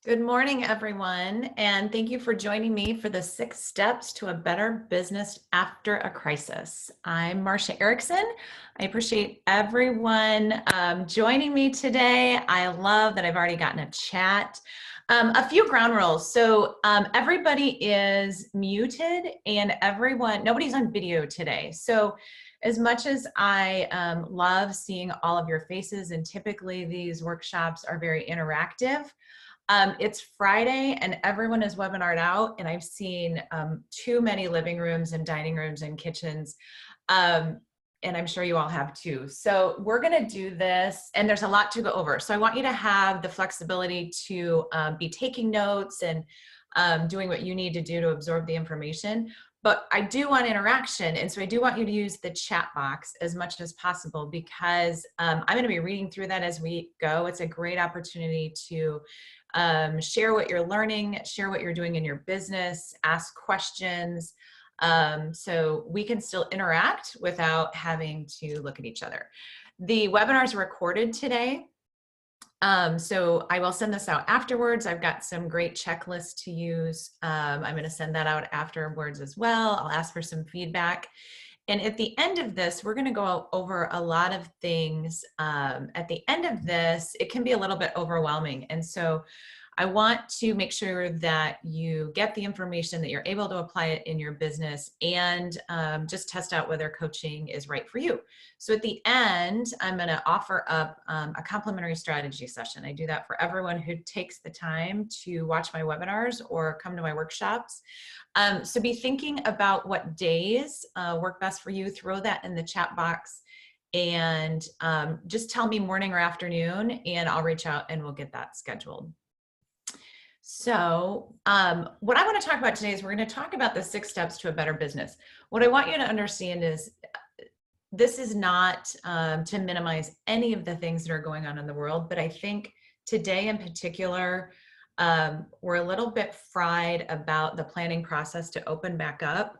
Good morning, everyone, and thank you for joining me for the 6 steps to a better business after a crisis. I'm Marcia Erickson. I appreciate everyone joining me today. I love that I've already gotten a chat. A few ground rules. So everybody is muted and nobody's on video today. So as much as I love seeing all of your faces, and typically these workshops are very interactive, it's Friday and everyone is webinared out, and I've seen too many living rooms and dining rooms and kitchens, and I'm sure you all have too. So we're gonna do this, and there's a lot to go over. So I want you to have the flexibility to be taking notes and doing what you need to do to absorb the information. But I do want interaction, and so I do want you to use the chat box as much as possible, because I'm gonna be reading through that as we go. It's a great opportunity to share what you're learning, share what you're doing in your business, ask questions, so we can still interact without having to look at each other. The webinar is recorded today, so I will send this out afterwards. I've got some great checklists to use. I'm going to send that out afterwards as well. I'll ask for some feedback. And at the end of this, we're going to go over a lot of things. At the end of this, it can be a little bit overwhelming. And so I want to make sure that you get the information, that you're able to apply it in your business, and just test out whether coaching is right for you. So at the end, I'm going to offer up a complimentary strategy session. I do that for everyone who takes the time to watch my webinars or come to my workshops. So be thinking about what days work best for you. Throw that in the chat box, and just tell me morning or afternoon, and I'll reach out and we'll get that scheduled. So what I want to talk about today is we're going to talk about the 6 steps to a better business. What I want you to understand is this is not to minimize any of the things that are going on in the world, but I think today in particular, we're a little bit fried about the planning process to open back up.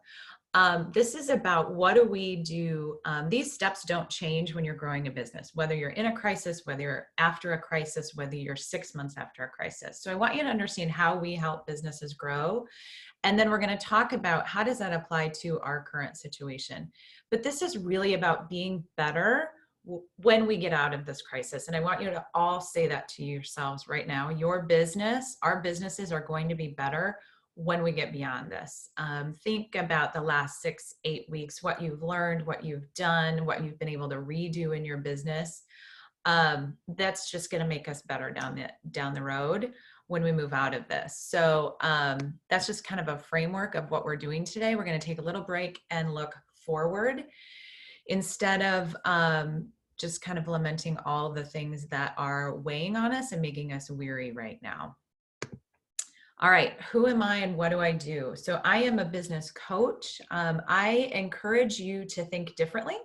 This is about what do we do. These steps don't change when you're growing a business, whether you're in a crisis, whether you're after a crisis, whether you're 6 months after a crisis. So I want you to understand how we help businesses grow. And then we're going to talk about how does that apply to our current situation. But this is really about being better when we get out of this crisis. And I want you to all say that to yourselves right now. Your business, our businesses are going to be better when we get beyond this. Think about the last 6-8 weeks, what you've learned, what you've done, what you've been able to redo in your business. That's just going to make us better down the road when we move out of this. So that's just kind of a framework of what we're doing today. We're going to take a little break and look forward instead of just kind of lamenting all the things that are weighing on us and making us weary right now. All right, who am I and what do I do? So I am a business coach. I encourage you to think differently.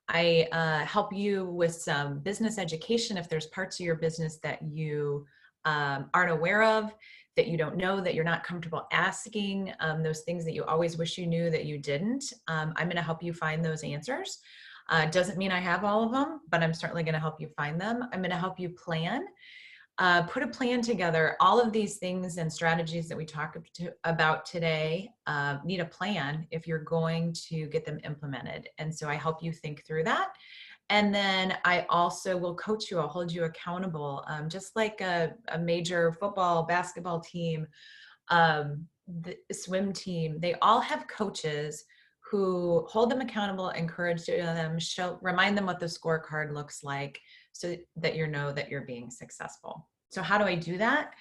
I help you with some business education if there's parts of your business that you aren't aware of, that you don't know, that you're not comfortable asking, those things that you always wish you knew that you didn't. I'm going to help you find those answers. Doesn't mean I have all of them, but I'm certainly going to help you find them. I'm going to help you plan. Put a plan together. All of these things and strategies that we talk about today need a plan if you're going to get them implemented. And so I help you think through that. And then I also will coach you. I'll hold you accountable, just like a major football, basketball team, the swim team. They all have coaches who hold them accountable, encourage them, remind them what the scorecard looks like, so that you know that you're being successful. So how do I do that?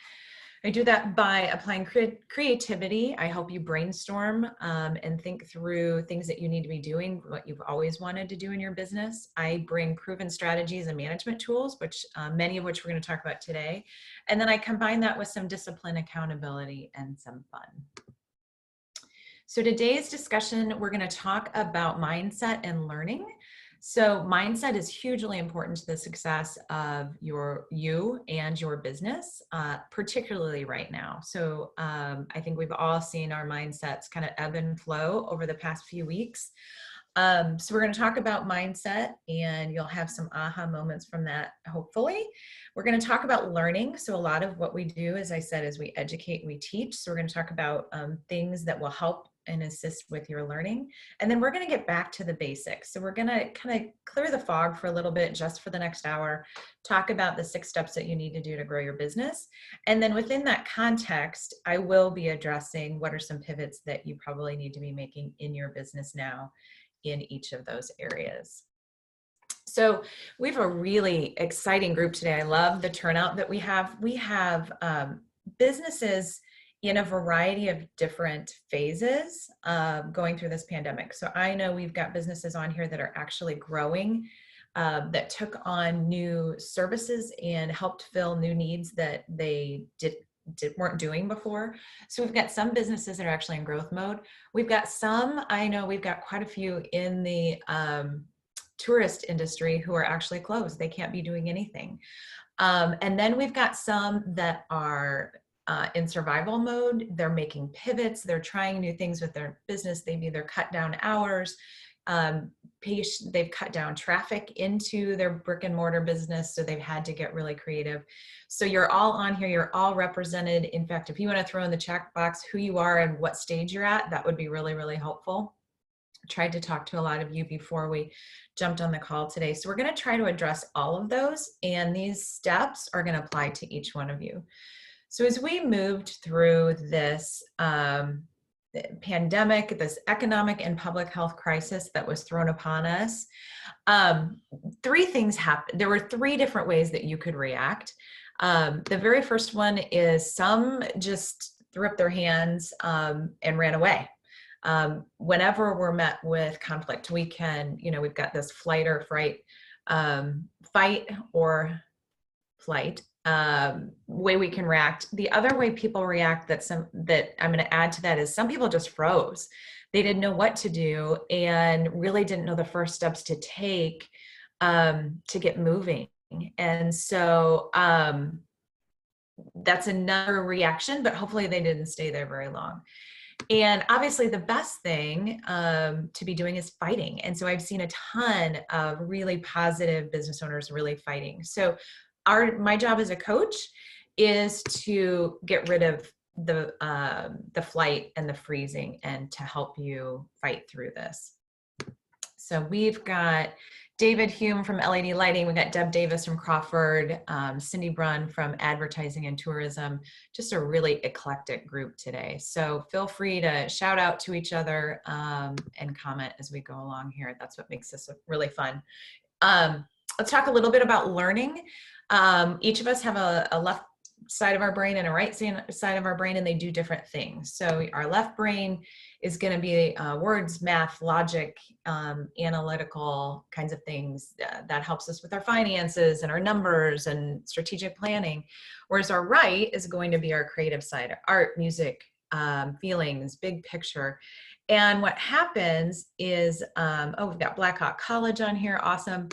I do that by applying creativity. I help you brainstorm and think through things that you need to be doing, what you've always wanted to do in your business. I bring proven strategies and management tools, which many of which we're going to talk about today. And then I combine that with some discipline, accountability, and some fun. So today's discussion, we're going to talk about mindset and learning. So mindset is hugely important to the success of you and your business, particularly right now. So I think we've all seen our mindsets kind of ebb and flow over the past few weeks. So we're going to talk about mindset, and you'll have some aha moments from that, hopefully. We're going to talk about learning. So a lot of what we do, as I said, is we educate, we teach. So we're going to talk about things that will help and assist with your learning. And then we're going to get back to the basics. So we're going to kind of clear the fog for a little bit, just for the next hour, talk about the 6 steps that you need to do to grow your business. And then within that context, I will be addressing what are some pivots that you probably need to be making in your business now in each of those areas. So we have a really exciting group today. I love the turnout that we have. We have businesses in a variety of different phases going through this pandemic. So I know we've got businesses on here that are actually growing, that took on new services and helped fill new needs that they weren't doing before. So we've got some businesses that are actually in growth mode. We've got some, I know we've got quite a few in the tourist industry who are actually closed. They can't be doing anything. And then we've got some that are in survival mode. They're making pivots. They're trying new things with their business. They've either cut down hours, they've cut down traffic into their brick and mortar business, so they've had to get really creative. So you're all on here, you're all represented. In fact, if you want to throw in the chat box who you are and what stage you're at, that would be really, really helpful. I tried to talk to a lot of you before we jumped on the call today. So we're going to try to address all of those, and these steps are going to apply to each one of you. So as we moved through this pandemic, this economic and public health crisis that was thrown upon us, 3 things happened. There were 3 different ways that you could react. The very first one is some just threw up their hands and ran away. Whenever we're met with conflict, we can, we've got this fight or flight way we can react. The other way people react that I'm going to add to that is some people just froze. They didn't know what to do and really didn't know the first steps to take to get moving. And so that's another reaction, but hopefully they didn't stay there very long. And obviously the best thing to be doing is fighting. And so I've seen a ton of really positive business owners really fighting. So my job as a coach is to get rid of the flight and the freezing and to help you fight through this. So we've got David Hume from LED Lighting. We've got Deb Davis from Crawford, Cindy Brunn from Advertising and Tourism. Just a really eclectic group today. So feel free to shout out to each other and comment as we go along here. That's what makes this really fun. Let's talk a little bit about learning. Each of us have a left side of our brain and a right side of our brain, and they do different things. So our left brain is going to be words, math, logic, analytical kinds of things that helps us with our finances and our numbers and strategic planning. Whereas our right is going to be our creative side, art, music, feelings, big picture. And what happens is, we've got Blackhawk College on here. Awesome.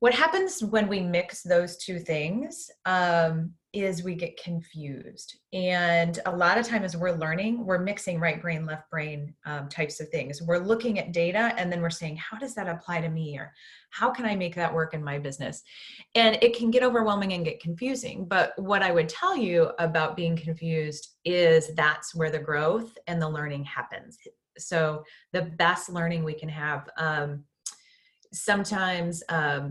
What happens when we mix those 2 things is we get confused. And a lot of times as we're learning, we're mixing right brain, left brain types of things. We're looking at data and then we're saying, how does that apply to me? Or how can I make that work in my business? And it can get overwhelming and get confusing. But what I would tell you about being confused is that's where the growth and the learning happens. So the best learning we can have, sometimes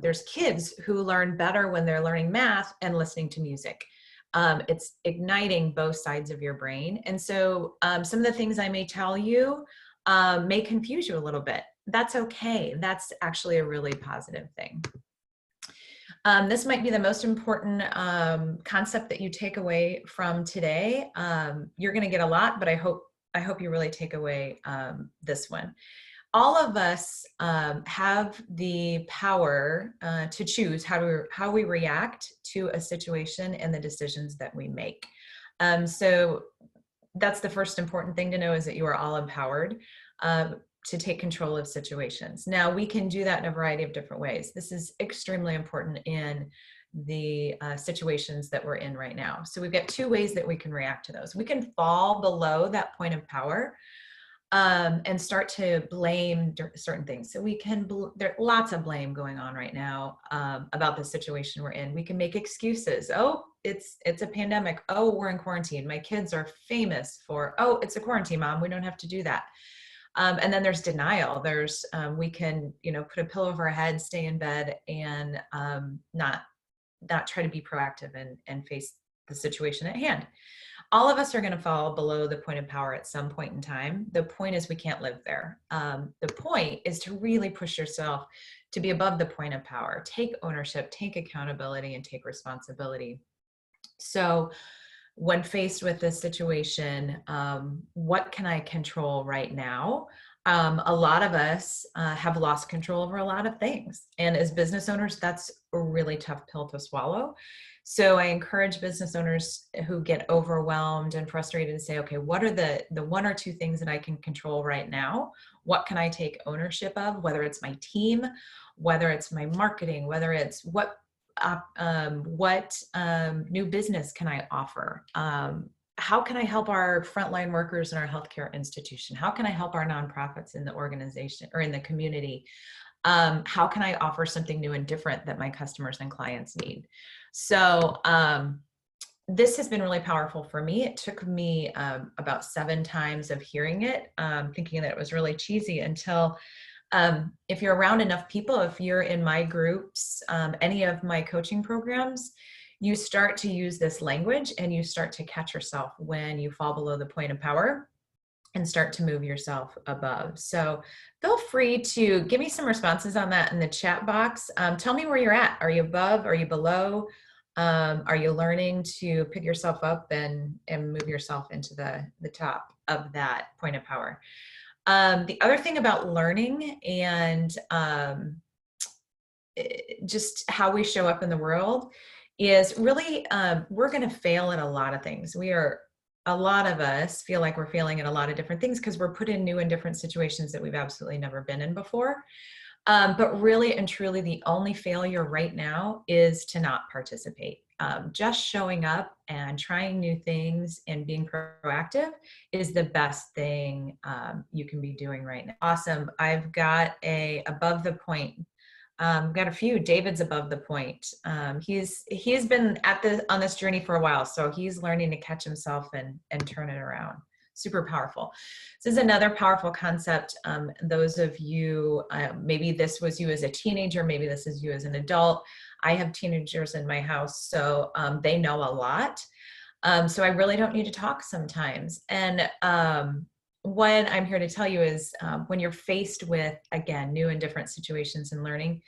there's kids who learn better when they're learning math and listening to music. It's igniting both sides of your brain. And so some of the things I may tell you may confuse you a little bit. That's okay. That's actually a really positive thing. This might be the most important concept that you take away from today. You're going to get a lot, but I hope you really take away this one. All of us have the power to choose how we react to a situation and the decisions that we make. So that's the first important thing to know, is that you are all empowered to take control of situations. Now, we can do that in a variety of different ways. This is extremely important in the situations that we're in right now. So we've got 2 ways that we can react to those. We can fall below that point of power. and start to blame certain things. So we can, there's lots of blame going on right now about the situation we're in. We can make excuses. Oh, it's a pandemic. Oh, we're in quarantine. My kids are famous for, oh, it's a quarantine, mom. We don't have to do that. And then there's denial. There's, we can, put a pillow over our head, stay in bed, and not try to be proactive and face the situation at hand. All of us are going to fall below the point of power at some point in time. The point is we can't live there. The point is to really push yourself to be above the point of power. Take ownership, take accountability, and take responsibility. So when faced with this situation, what can I control right now? A lot of us have lost control over a lot of things. And as business owners, that's a really tough pill to swallow. So I encourage business owners who get overwhelmed and frustrated to say, okay, what are the one or two things that I can control right now? What can I take ownership of? Whether it's my team, whether it's my marketing, whether it's what new business can I offer? How can I help our frontline workers in our healthcare institution? How can I help our nonprofits in the organization or in the community? How can I offer something new and different that my customers and clients need? So this has been really powerful for me. It took me about 7 times of hearing it, thinking that it was really cheesy, until if you're around enough people, if you're in my groups, any of my coaching programs, you start to use this language and you start to catch yourself when you fall below the point of power and start to move yourself above. So feel free to give me some responses on that in the chat box. Tell me where you're at. Are you above? Are you below? Are you learning to pick yourself up and move yourself into the top of that point of power? The other thing about learning and just how we show up in the world is really, we're going to fail at a lot of things. A lot of us feel like we're failing at a lot of different things because we're put in new and different situations that we've absolutely never been in before. But really and truly, the only failure right now is to not participate. Just showing up and trying new things and being proactive is the best thing you can be doing right now. Awesome. I've got above the point. Got a few. David's above the point. He's been on this journey for a while, so he's learning to catch himself and turn it around. Super powerful. This is another powerful concept. Those of you, maybe this was you as a teenager, maybe this is you as an adult. I have teenagers in my house, so they know a lot. So I really don't need to talk sometimes. And what I'm here to tell you is when you're faced with, again, new and different situations and learning,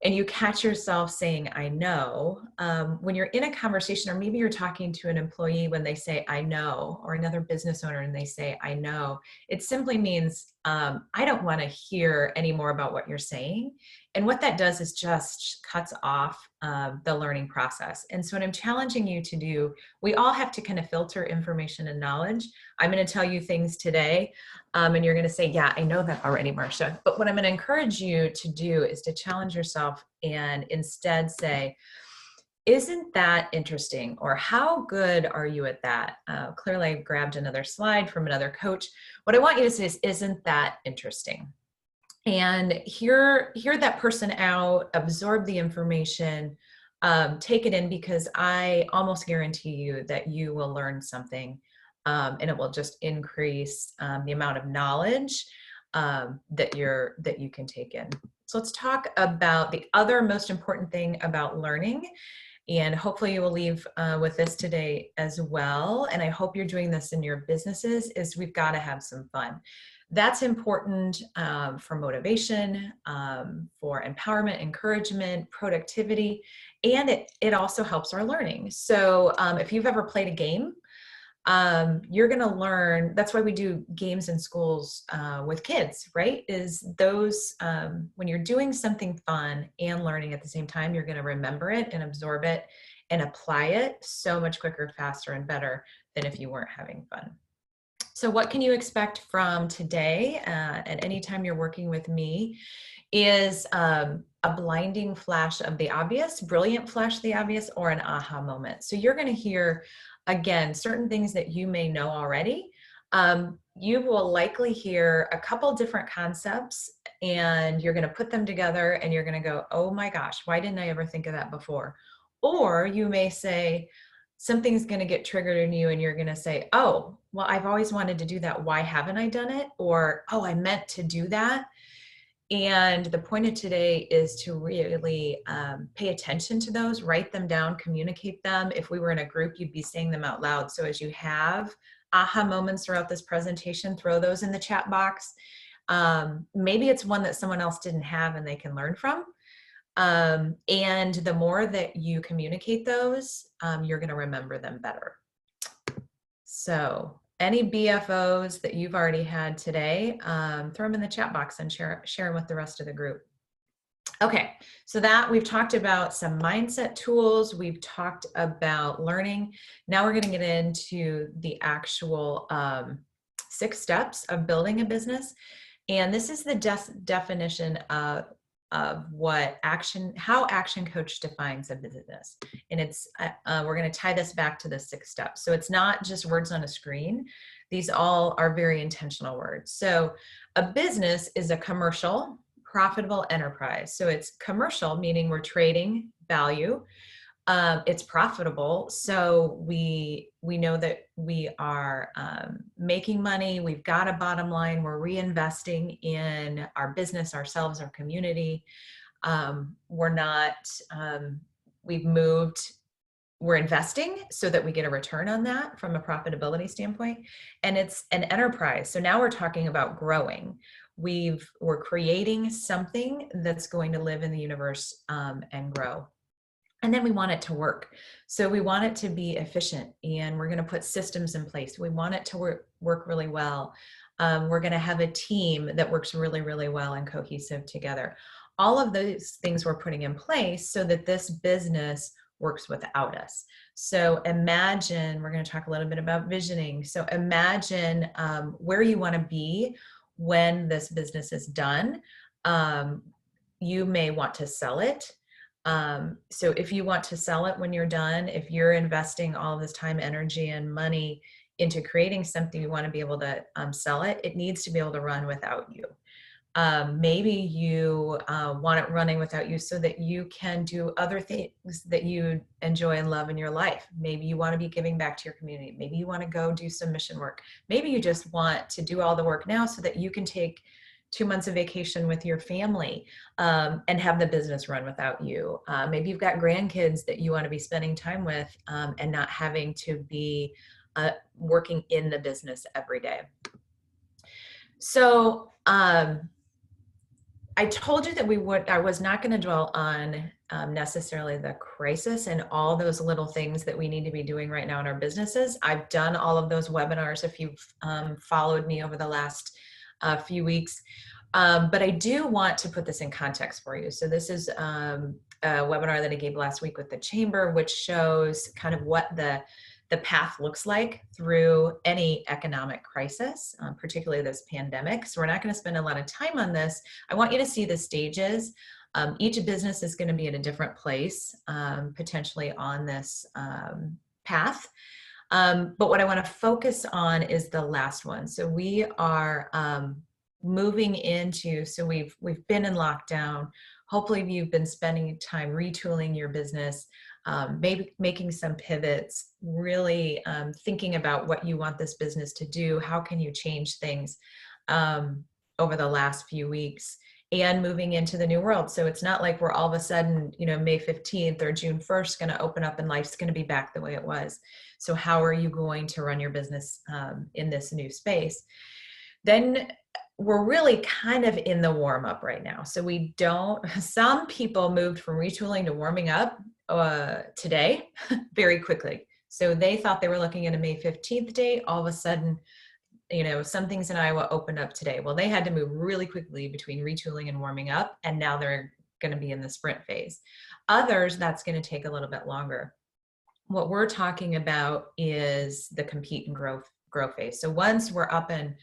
and you catch yourself saying, I know, when you're in a conversation, or maybe you're talking to an employee when they say, I know, or another business owner and they say, I know, it simply means, I don't want to hear any more about what you're saying. And what that does is just cuts off the learning process. And so what I'm challenging you to do, we all have to kind of filter information and knowledge. I'm going to tell you things today, and you're going to say, yeah, I know that already, Marcia. But what I'm going to encourage you to do is to challenge yourself and instead say, isn't that interesting? Or how good are you at that? Clearly, I grabbed another slide from another coach. What I want you to say is, isn't that interesting? And hear that person out, absorb the information, take it in, because I almost guarantee you that you will learn something, and it will just increase the amount of knowledge that you can take in. So let's talk about the other most important thing about learning. And hopefully you will leave with this today as well. And I hope you're doing this in your businesses, is we've got to have some fun. That's important for motivation, for empowerment, encouragement, productivity, and it also helps our learning. So if you've ever played a game, you're going to learn. That's why we do games in schools with kids, right? Is those, when you're doing something fun and learning at the same time, you're going to remember it and absorb it and apply it so much quicker, faster, and better than if you weren't having fun. So what can you expect from today and anytime you're working with me is a blinding flash of the obvious, brilliant flash of the obvious, or an aha moment. So you're going to hear, again, certain things that you may know already, you will likely hear a couple different concepts, and you're going to put them together and you're going to go, oh my gosh, why didn't I ever think of that before? Or you may say, something's going to get triggered in you and you're going to say, oh, well, I've always wanted to do that. Why haven't I done it? Or, oh, I meant to do that. And the point of today is to really pay attention to those, write them down, communicate them. If we were in a group, you'd be saying them out loud. So as you have aha moments throughout this presentation, throw those in the chat box. Maybe it's one that someone else didn't have and they can learn from. And the more that you communicate those, you're going to remember them better. So any BFOs that you've already had today, throw them in the chat box and share them with the rest of the group. Okay, so that we've talked about some mindset tools, we've talked about learning. Now we're going to get into the actual 6 steps of building a business. And this is the definition of what how Action Coach defines a business. And it's, we're going to tie this back to the 6 steps. So it's not just words on a screen. These all are very intentional words. So a business is a commercial, profitable enterprise. So it's commercial, meaning we're trading value. It's profitable. So we know that we are making money. We've got a bottom line. We're reinvesting in our business, ourselves, our community. We're investing so that we get a return on that from a profitability standpoint. And it's an enterprise. So now we're talking about growing. We're creating something that's going to live in the universe and grow. And then we want it to work. So we want it to be efficient, and we're going to put systems in place. We want it to work really well. We're going to have a team that works really, really well and cohesive together. All of those things we're putting in place so that this business works without us. So imagine, we're going to talk a little bit about visioning. So imagine where you want to be when this business is done. You may want to sell it. So if you want to sell it when you're done, if you're investing all this time, energy, and money into creating something, you want to be able to sell it, it needs to be able to run without you. Maybe you want it running without you so that you can do other things that you enjoy and love in your life. Maybe you want to be giving back to your community. Maybe you want to go do some mission work. Maybe you just want to do all the work now so that you can take 2 months of vacation with your family and have the business run without you. Maybe you've got grandkids that you want to be spending time with and not having to be working in the business every day. So I told you that I was not going to dwell on necessarily the crisis and all those little things that we need to be doing right now in our businesses. I've done all of those webinars if you've followed me over the last few weeks. But I do want to put this in context for you. So this is a webinar that I gave last week with the Chamber, which shows kind of what the path looks like through any economic crisis, particularly this pandemic. So we're not going to spend a lot of time on this. I want you to see the stages. Each business is going to be at a different place, potentially on this path. But what I want to focus on is the last one. So we are moving into, so we've been in lockdown. Hopefully you've been spending time retooling your business, maybe making some pivots, really thinking about what you want this business to do. How can you change things over the last few weeks, and moving into the new world. So it's not like we're all of a sudden, May 15th or June 1st going to open up and life's going to be back the way it was. So how are you going to run your business in this new space? Then we're really kind of in the warm up right now. So some people moved from retooling to warming up today very quickly. So they thought they were looking at a May 15th date. All of a sudden, some things in Iowa opened up today. Well, they had to move really quickly between retooling and warming up, and now they're going to be in the sprint phase. Others, that's going to take a little bit longer. What we're talking about is the compete and grow phase. So once we're up and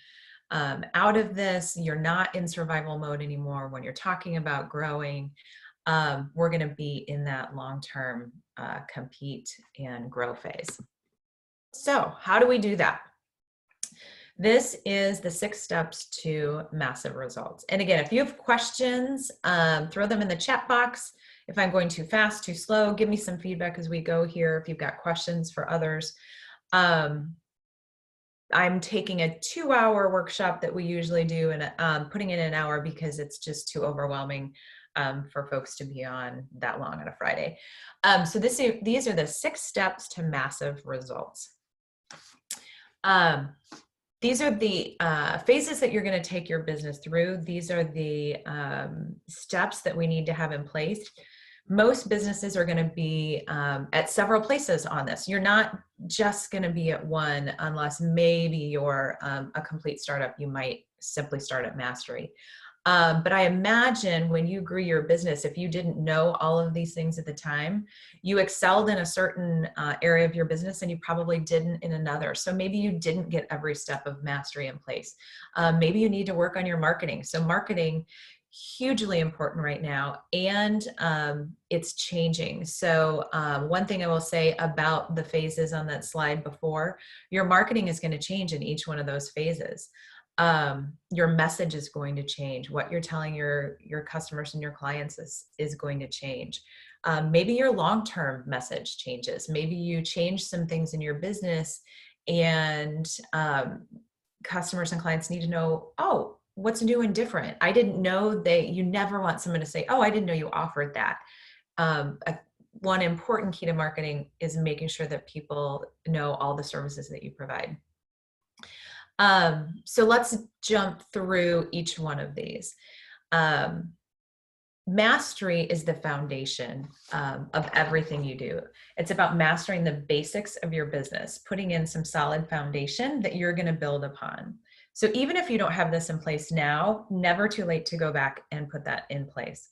out of this, you're not in survival mode anymore. When you're talking about growing, we're going to be in that long-term compete and grow phase. So how do we do that? This is the 6 steps to massive results. And again, if you have questions, throw them in the chat box. If I'm going too fast, too slow, give me some feedback as we go here. If you've got questions for others. I'm taking a 2-hour workshop that we usually do and putting it in an hour because it's just too overwhelming for folks to be on that long on a Friday. So these are the 6 steps to massive results. These are the phases that you're going to take your business through. These are the steps that we need to have in place. Most businesses are going to be at several places on this. You're not just going to be at one unless maybe you're a complete startup. You might simply start at mastery. But I imagine when you grew your business, if you didn't know all of these things at the time, you excelled in a certain area of your business and you probably didn't in another. So maybe you didn't get every step of mastery in place. Maybe you need to work on your marketing. So marketing, hugely important right now, and it's changing. So one thing I will say about the phases on that slide before, your marketing is going to change in each one of those phases. Your message is going to change. What you're telling your customers and your clients is going to change. Maybe your long-term message changes. Maybe you change some things in your business and customers and clients need to know, oh, what's new and different? I didn't know you never want someone to say, oh, I didn't know you offered that. One important key to marketing is making sure that people know all the services that you provide. So let's jump through each one of these. Mastery is the foundation of everything you do. It's about mastering the basics of your business, putting in some solid foundation that you're going to build upon. So even if you don't have this in place now, never too late to go back and put that in place.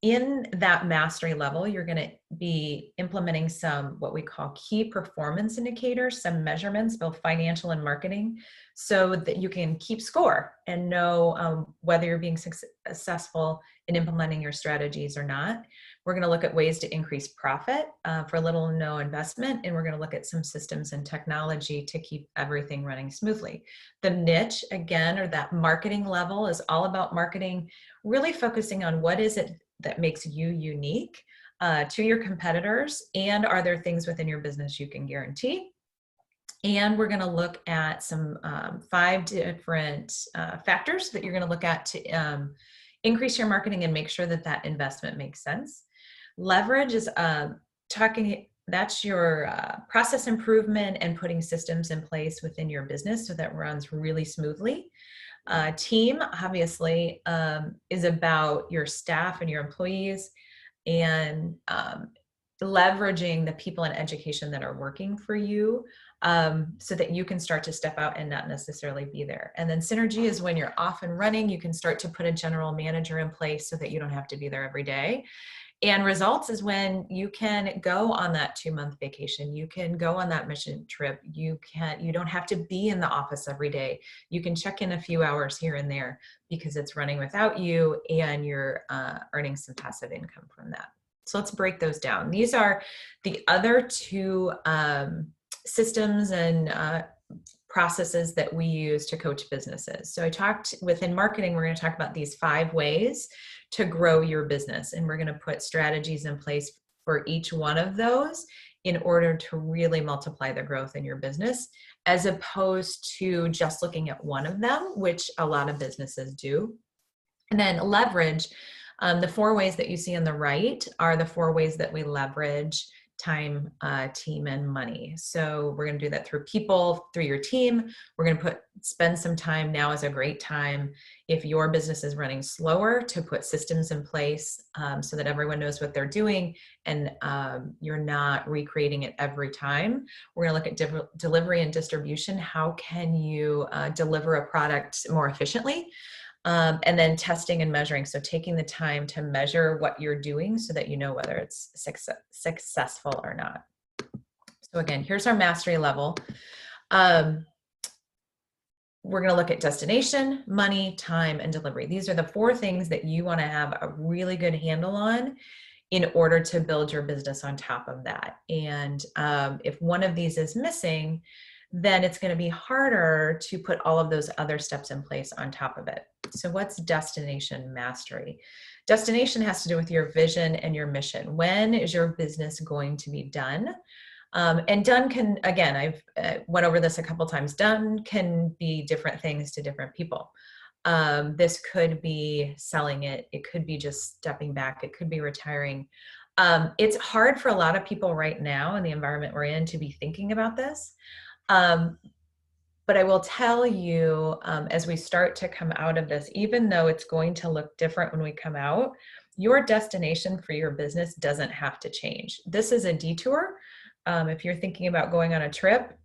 In that mastery level, you're going to be implementing some what we call key performance indicators, some measurements, both financial and marketing, so that you can keep score and know whether you're being successful in implementing your strategies or not. We're going to look at ways to increase profit for little or no investment, and we're going to look at some systems and technology to keep everything running smoothly. The niche, again, or that marketing level, is all about marketing, really focusing on what is it that makes you unique to your competitors, and are there things within your business you can guarantee? And we're going to look at some 5 different factors that you're going to look at to increase your marketing and make sure that that investment makes sense. Leverage is that's your process improvement and putting systems in place within your business so that it runs really smoothly. Team, obviously, is about your staff and your employees, and leveraging the people in education that are working for you so that you can start to step out and not necessarily be there. And then synergy is when you're off and running, you can start to put a general manager in place so that you don't have to be there every day. And results is when you can go on that 2-month vacation. You can go on that mission trip. You don't have to be in the office every day. You can check in a few hours here and there because it's running without you, and you're earning some passive income from that. So let's break those down. These are the other 2 systems and processes that we use to coach businesses. So I talked within marketing, we're going to talk about these 5 ways to grow your business. And we're going to put strategies in place for each one of those in order to really multiply the growth in your business, as opposed to just looking at one of them, which a lot of businesses do. And then leverage, the 4 ways that you see on the right are the 4 ways that we leverage time, team, and money. So we're going to do that through people, through your team. We're going to spend some time. Now is a great time, if your business is running slower, to put systems in place so that everyone knows what they're doing and you're not recreating it every time. We're going to look at delivery and distribution. How can you deliver a product more efficiently? And then testing and measuring. So taking the time to measure what you're doing so that you know whether it's successful or not. So again, here's our mastery level. We're going to look at destination, money, time, and delivery. These are the 4 things that you want to have a really good handle on in order to build your business on top of that. And if one of these is missing, then it's going to be harder to put all of those other steps in place on top of it. So what's destination mastery? Destination has to do with your vision and your mission. When is your business going to be done? And done can, again, I've went over this a couple times, done can be different things to different people. This could be selling it. It could be just stepping back. It could be retiring. It's hard for a lot of people right now in the environment we're in to be thinking about this. But I will tell you, as we start to come out of this, even though it's going to look different when we come out, your destination for your business doesn't have to change. This is a detour. If you're thinking about going on a trip,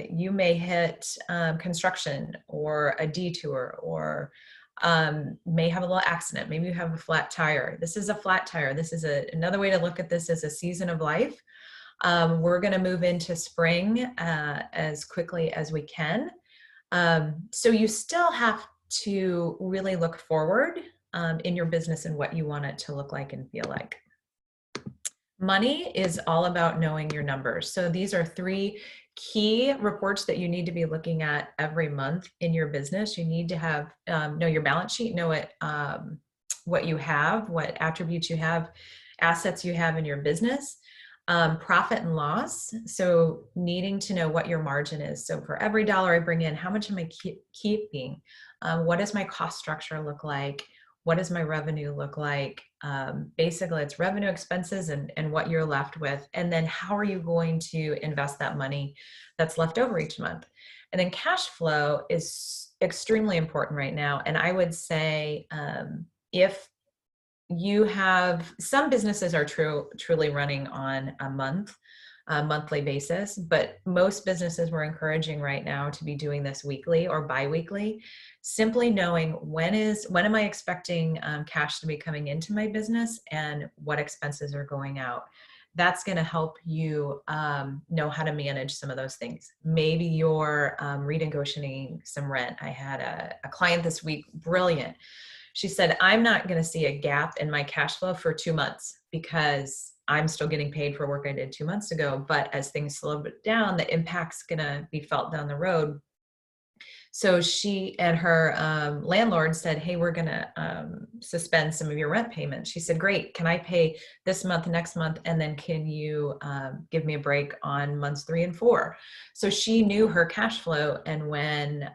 you may hit construction or a detour, or may have a little accident. Maybe you have a flat tire. This is a flat tire. This is another way to look at this as a season of life. We're going to move into spring as quickly as we can. So you still have to really look forward in your business and what you want it to look like and feel like. Money is all about knowing your numbers. So these are 3 key reports that you need to be looking at every month in your business. You need to have know your balance sheet, know what you have, what attributes you have, assets you have in your business. Profit and loss. So needing to know what your margin is. So for every dollar I bring in, how much am I keeping? What does my cost structure look like? What does my revenue look like? Basically, it's revenue, expenses, and what you're left with. And then how are you going to invest that money that's left over each month? And then cash flow is extremely important right now. And I would say if you have, some businesses are truly running on a monthly basis, but most businesses we're encouraging right now to be doing this weekly or bi-weekly. Simply knowing when am I expecting cash to be coming into my business and what expenses are going out. That's going to help you know how to manage some of those things. Maybe you're renegotiating some rent. I had a client this week, brilliant. She said, I'm not going to see a gap in my cash flow for 2 months because I'm still getting paid for work I did 2 months ago. But as things slow down, the impact's going to be felt down the road. So she and her landlord said, hey, we're going to suspend some of your rent payments. She said, great. Can I pay this month, next month? And then can you give me a break on months 3 and 4? So she knew her cash flow and when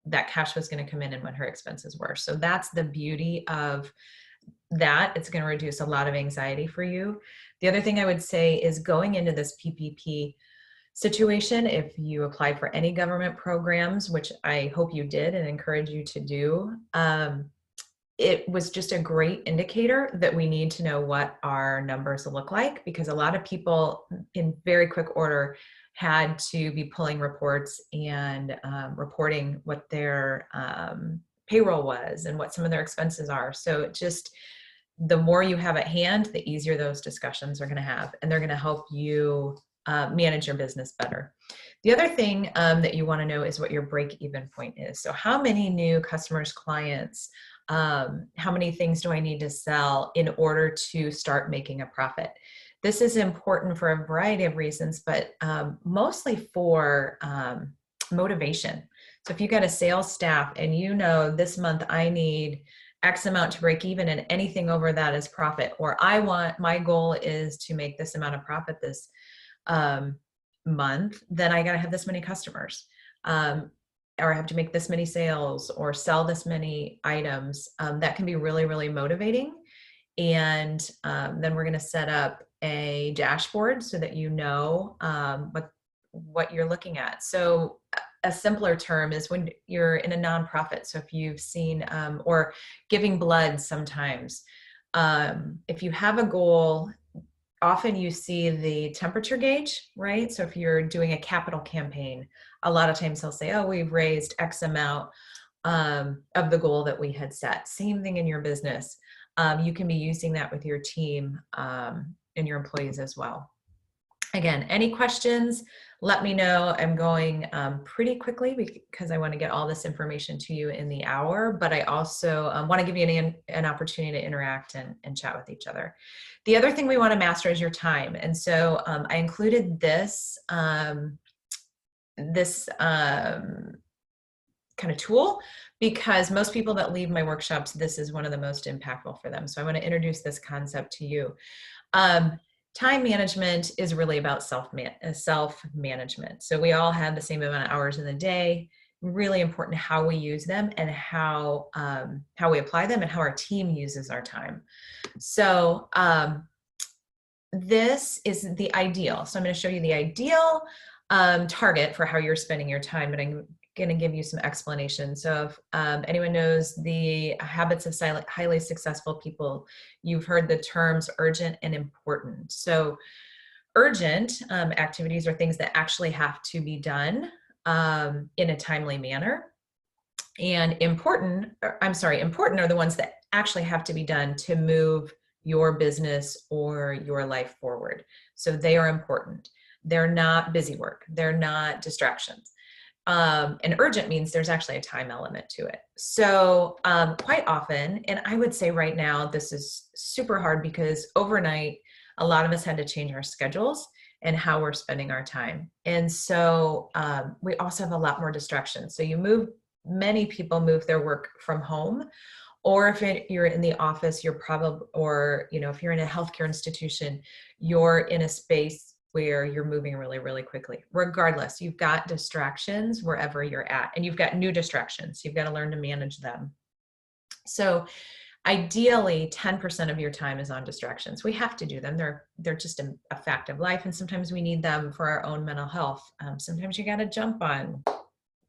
that cash was going to come in and what her expenses were. So that's the beauty of that. It's going to reduce a lot of anxiety for you. The other thing I would say is going into this PPP situation, if you applied for any government programs, which I hope you did and encourage you to do, it was just a great indicator that we need to know what our numbers look like, because a lot of people in very quick order had to be pulling reports and reporting what their payroll was and what some of their expenses are. So it just, the more you have at hand, the easier those discussions are going to have, and they're going to help you manage your business better. The other thing that you want to know is what your break-even point is. So how many new customers, clients, how many things do I need to sell in order to start making a profit? This is important for a variety of reasons, but mostly for motivation. So if you got a sales staff and you know this month I need X amount to break even and anything over that is profit, or my goal is to make this amount of profit this month, then I got to have this many customers, or I have to make this many sales or sell this many items. That can be really, really motivating. And then we're going to set up a dashboard so that you know what you're looking at. So a simpler term is when you're in a nonprofit. So if you've seen, or giving blood sometimes, if you have a goal, often you see the temperature gauge, right? So if you're doing a capital campaign, a lot of times they'll say, oh, we've raised X amount of the goal that we had set. Same thing in your business. You can be using that with your team and your employees as well. Again, any questions, let me know. I'm going pretty quickly because I want to get all this information to you in the hour, but I also want to give you an opportunity to interact and chat with each other. The other thing we want to master is your time. And so I included this this kind of tool, because most people that leave my workshops, this is one of the most impactful for them. So I want to introduce this concept to you. Time management is really about self-management. So we all have the same amount of hours in the day. Really important how we use them and how we apply them and how our team uses our time. So this is the ideal. So I'm going to show you the ideal target for how you're spending your time, but I'm going to give you some explanation. So if anyone knows the habits of highly successful people, you've heard the terms urgent and important. So urgent activities are things that actually have to be done in a timely manner. And important are the ones that actually have to be done to move your business or your life forward. So they are important. They're not busy work. They're not distractions. And urgent means there's actually a time element to it. So quite often, and I would say right now, this is super hard because overnight, a lot of us had to change our schedules and how we're spending our time. And so we also have a lot more distractions. So many people move their work from home, or if you're in the office, you're probably, or if you're in a healthcare institution, you're in a space where you're moving really, really quickly. Regardless, you've got distractions wherever you're at, and you've got new distractions. You've got to learn to manage them. So ideally, 10% of your time is on distractions. We have to do them. They're just a fact of life, and sometimes we need them for our own mental health. Sometimes you got to jump on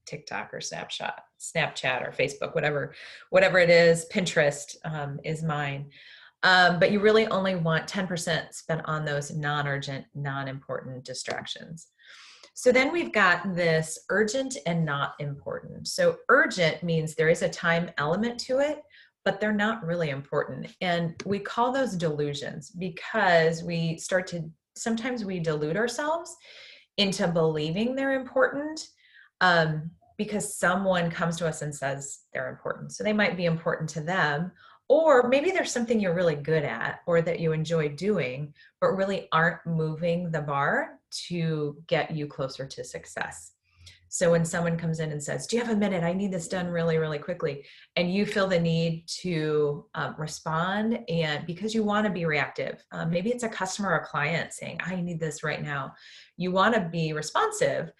TikTok or Snapchat or Facebook, whatever it is. Pinterest is mine. But you really only want 10% spent on those non-urgent, non-important distractions. So then we've got this urgent and not important. So urgent means there is a time element to it, but they're not really important. And we call those delusions because sometimes we delude ourselves into believing they're important because someone comes to us and says they're important. So they might be important to them, or maybe there's something you're really good at or that you enjoy doing, but really aren't moving the bar to get you closer to success. So when someone comes in and says, do you have a minute? I need this done really, really quickly. And you feel the need to respond, and because you want to be reactive, maybe it's a customer or client saying, I need this right now. You want to be responsive.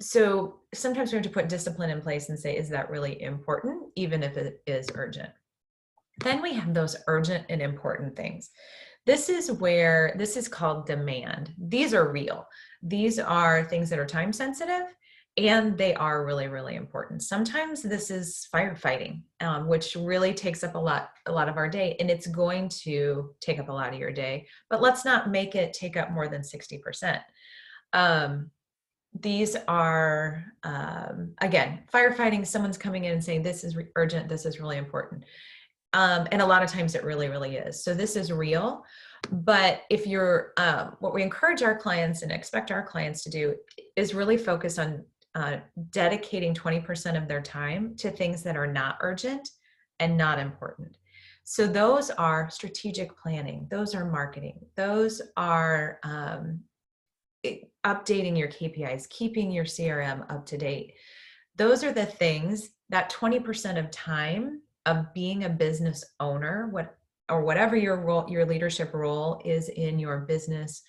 So sometimes we have to put discipline in place and say, is that really important, even if it is urgent? Then we have those urgent and important things. This is called demand. These are real. These are things that are time sensitive, and they are really, really important. Sometimes this is firefighting, which really takes up a lot of our day, and it's going to take up a lot of your day, but let's not make it take up more than 60%. These are, again, firefighting, someone's coming in and saying, this is urgent, this is really important. And a lot of times it really, really is. So this is real. But if you're, what we encourage our clients and expect our clients to do is really focus on dedicating 20% of their time to things that are not urgent and not important. So those are strategic planning. Those are marketing. Those are updating your KPIs, keeping your CRM up to date. Those are the things, that 20% of time of being a business owner, whatever your role, your leadership role is in your business,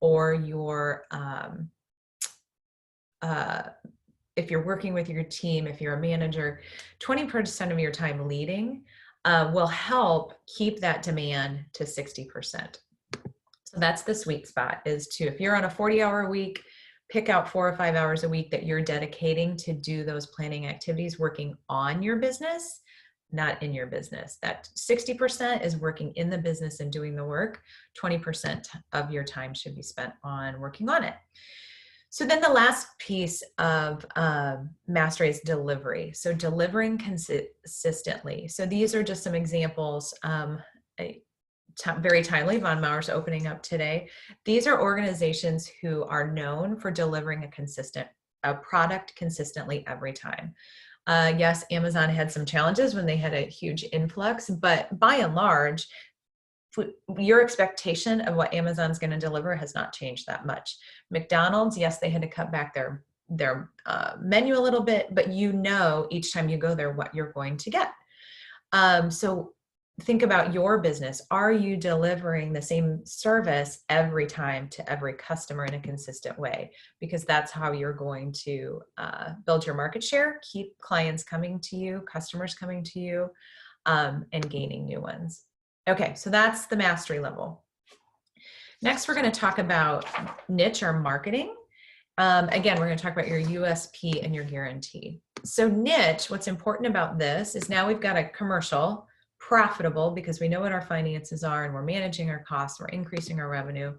or your if you're working with your team, if you're a manager, 20% of your time leading will help keep that demand to 60%. So that's the sweet spot, is to, if you're on a 40-hour week, pick out 4 or 5 hours a week that you're dedicating to do those planning activities, working on your business, not in your business. That 60% is working in the business and doing the work. 20% of your time should be spent on working on it. So then the last piece of mastery is delivery. So delivering consistently. So these are just some examples. Very timely, Von Maurer's opening up today. These are organizations who are known for delivering a product consistently every time. Yes, Amazon had some challenges when they had a huge influx, but by and large, your expectation of what Amazon's going to deliver has not changed that much. McDonald's, yes, they had to cut back their menu a little bit, but you know each time you go there what you're going to get. So think about your business. Are you delivering the same service every time to every customer in a consistent way? Because that's how you're going to build your market share, keep clients coming to you, customers coming to you, and gaining new ones. Okay, so that's the mastery level. Next, we're going to talk about niche or marketing. Again, we're going to talk about your USP and your guarantee. So niche, what's important about this is now we've got a commercial, profitable, because we know what our finances are and we're managing our costs, we're increasing our revenue.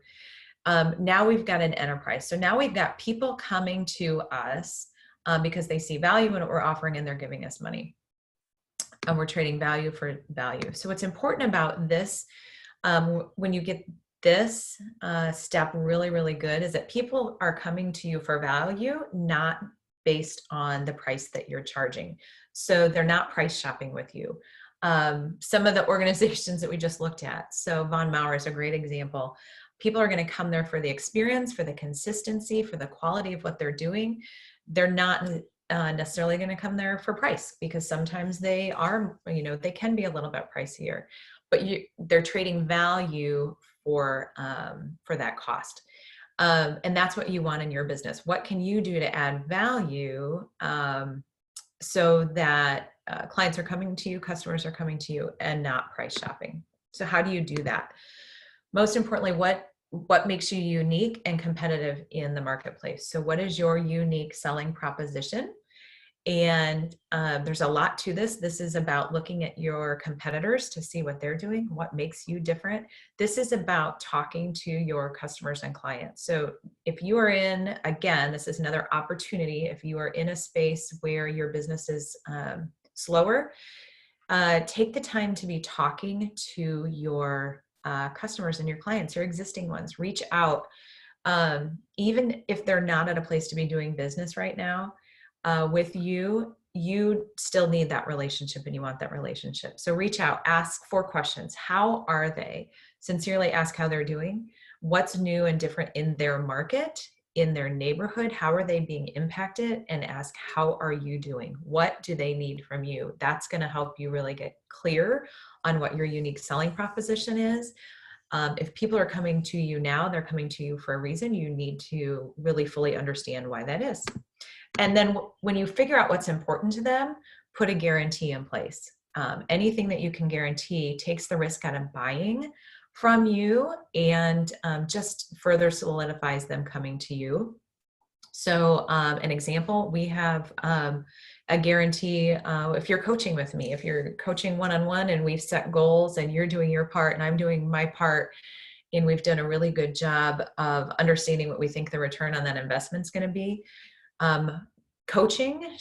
Now we've got an enterprise. So now we've got people coming to us because they see value in what we're offering and they're giving us money. And we're trading value for value. So what's important about this, when you get this step really, really good, is that people are coming to you for value, not based on the price that you're charging. So they're not price shopping with you. Some of the organizations that we just looked at, so Von Maur is a great example. People are going to come there for the experience, for the consistency, for the quality of what they're doing. They're not necessarily going to come there for price, because sometimes they are, they can be a little bit pricier, but they're trading value for that cost. And that's what you want in your business. What can you do to add value so that clients are coming to you, customers are coming to you, and not price shopping? So how do you do that? Most importantly, what makes you unique and competitive in the marketplace? So what is your unique selling proposition? And there's a lot to this. This is about looking at your competitors to see what they're doing, what makes you different. This is about talking to your customers and clients. So if you are in, again, this is another opportunity, if you are in a space where your business is slower, take the time to be talking to your customers and your clients, your existing ones. Reach out, even if they're not at a place to be doing business right now with you. You still need that relationship and you want that relationship. So reach out, ask 4 questions. How are they? Sincerely ask how they're doing. What's new and different in their market, in their neighborhood? How are they being impacted? And ask, how are you doing? What do they need from you? That's going to help you really get clear on what your unique selling proposition is. If people are coming to you now, they're coming to you for a reason. You need to really fully understand why that is. And then when you figure out what's important to them, put a guarantee in place. Anything that you can guarantee takes the risk out of buying from you and just further solidifies them coming to you. So an example, we have a guarantee if you're coaching with me, if you're coaching one-on-one and we've set goals and you're doing your part and I'm doing my part, and we've done a really good job of understanding what we think the return on that investment is going to be. Coaching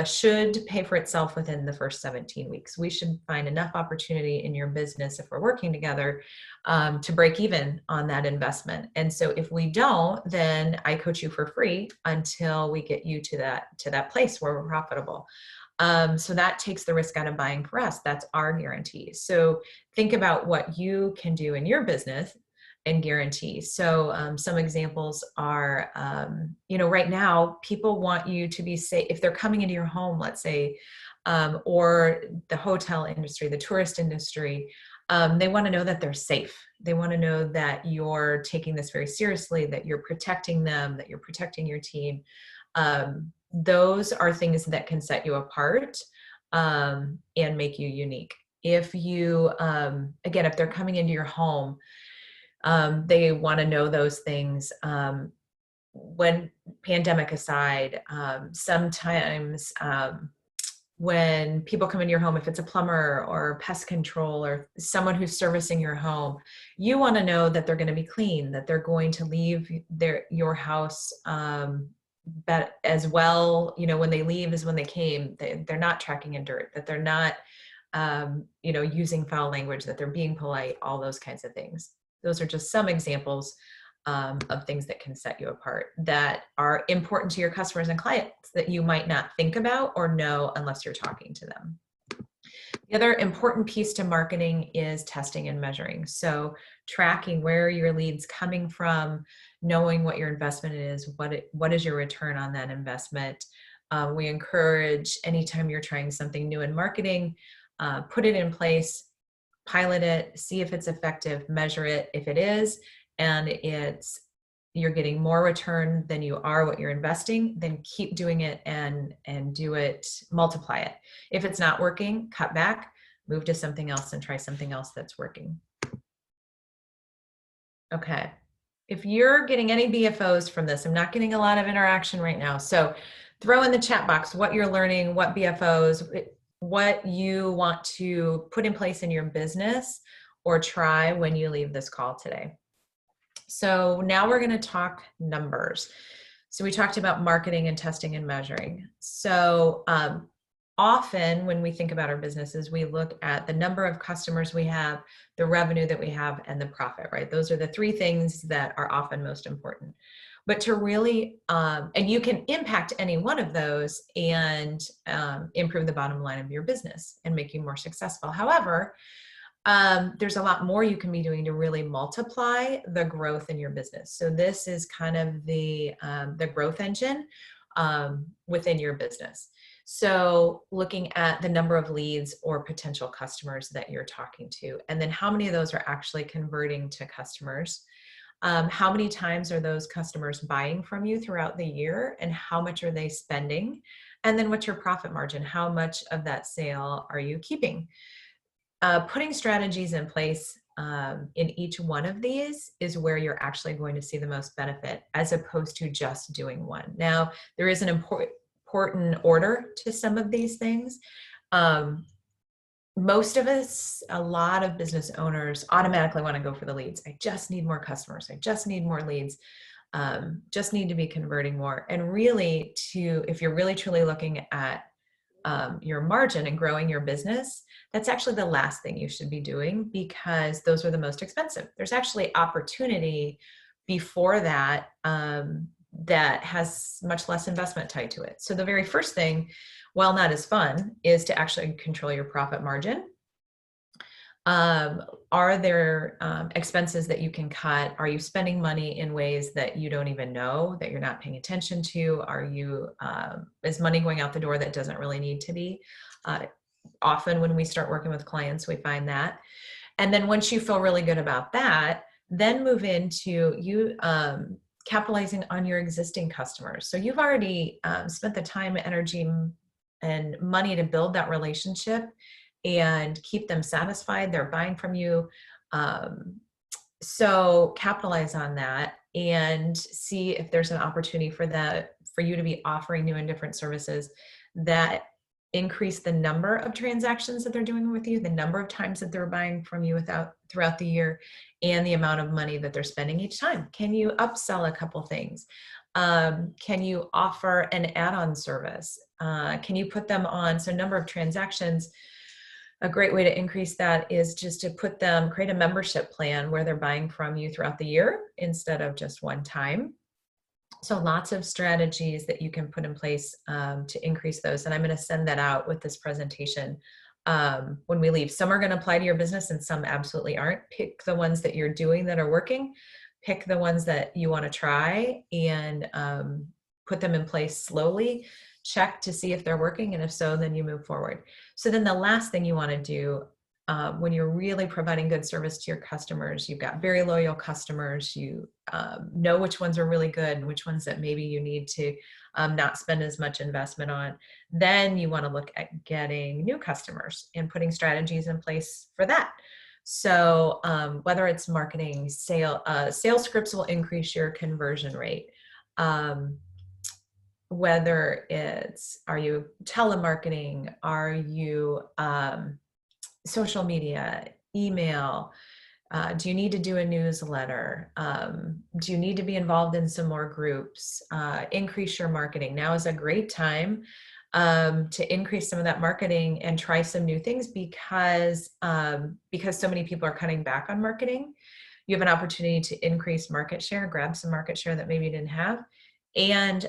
should pay for itself within the first 17 weeks. We should find enough opportunity in your business, if we're working together, to break even on that investment. And so if we don't, then I coach you for free until we get you to that place where we're profitable. So that takes the risk out of buying for us. That's our guarantee. So think about what you can do in your business and guarantee. So some examples are, right now people want you to be safe if they're coming into your home, let's say, or the hotel industry, the tourist industry. They want to know that they're safe. They want to know that you're taking this very seriously, that you're protecting them, that you're protecting your team. Those are things that can set you apart and make you unique. If you, again, if they're coming into your home, they want to know those things. When pandemic aside, sometimes when people come into your home, if it's a plumber or pest control or someone who's servicing your home, you want to know that they're going to be clean, that they're going to leave your house but as well, when they leave as when they came, they're not tracking in dirt, that they're not using foul language, that they're being polite, all those kinds of things. Those are just some examples of things that can set you apart, that are important to your customers and clients that you might not think about or know unless you're talking to them. The other important piece to marketing is testing and measuring. So tracking where your leads coming from, knowing what your investment is, what is your return on that investment. We encourage anytime you're trying something new in marketing, put it in place, pilot it, see if it's effective, measure it. If it is, and you're getting more return than you are what you're investing, then keep doing it and do it, multiply it. If it's not working, cut back, move to something else and try something else that's working. Okay. If you're getting any BFOs from this, I'm not getting a lot of interaction right now. So throw in the chat box what you're learning, what BFOs, what you want to put in place in your business or try when you leave this call today. So now we're going to talk numbers. So we talked about marketing and testing and measuring. So often when we think about our businesses, we look at the number of customers we have, the revenue that we have, and the profit, right? Those are the three things that are often most important. But to really, and you can impact any one of those and improve the bottom line of your business and make you more successful. However, there's a lot more you can be doing to really multiply the growth in your business. So this is kind of the growth engine within your business. So looking at the number of leads or potential customers that you're talking to, and then how many of those are actually converting to customers. How many times are those customers buying from you throughout the year, and how much are they spending? And then what's your profit margin? How much of that sale are you keeping? Putting strategies in place in each one of these is where you're actually going to see the most benefit, as opposed to just doing one. Now, there is an important order to some of these things. Most of us, a lot of business owners automatically want to go for the leads. I just need more customers. I just need more leads. Just need to be converting more. And really, if you're really truly looking at your margin and growing your business, that's actually the last thing you should be doing, because those are the most expensive. There's actually opportunity before that that has much less investment tied to it. So the very first thing, while not as fun, is to actually control your profit margin. Are there expenses that you can cut? Are you spending money in ways that you don't even know, that you're not paying attention to? Is money going out the door that doesn't really need to be? Often when we start working with clients, we find that. And then once you feel really good about that, then move into you capitalizing on your existing customers. So you've already spent the time, energy, and money to build that relationship and keep them satisfied. They're buying from you. So capitalize on that and see if there's an opportunity for you to be offering new and different services that increase the number of transactions that they're doing with you, the number of times that they're buying from you throughout the year, and the amount of money that they're spending each time. Can you upsell a couple things? Can you offer an add-on service? Can you put them on, so number of transactions, a great way to increase that is just to create a membership plan where they're buying from you throughout the year instead of just one time. So lots of strategies that you can put in place to increase those. And I'm going to send that out with this presentation when we leave. Some are going to apply to your business and some absolutely aren't. Pick the ones that you're doing that are working. Pick the ones that you want to try and put them in place slowly. Check to see if they're working, and if so, then you move forward. So then the last thing you want to do when you're really providing good service to your customers, you've got very loyal customers, you know which ones are really good and which ones that maybe you need to not spend as much investment on, then you want to look at getting new customers and putting strategies in place for that. So whether it's marketing, sales scripts will increase your conversion rate. Whether it's, are you telemarketing? Are you social media, email? Do you need to do a newsletter? Do you need to be involved in some more groups? Increase your marketing. Now is a great time to increase some of that marketing and try some new things because so many people are cutting back on marketing. You have an opportunity to increase market share, grab some market share that maybe you didn't have, and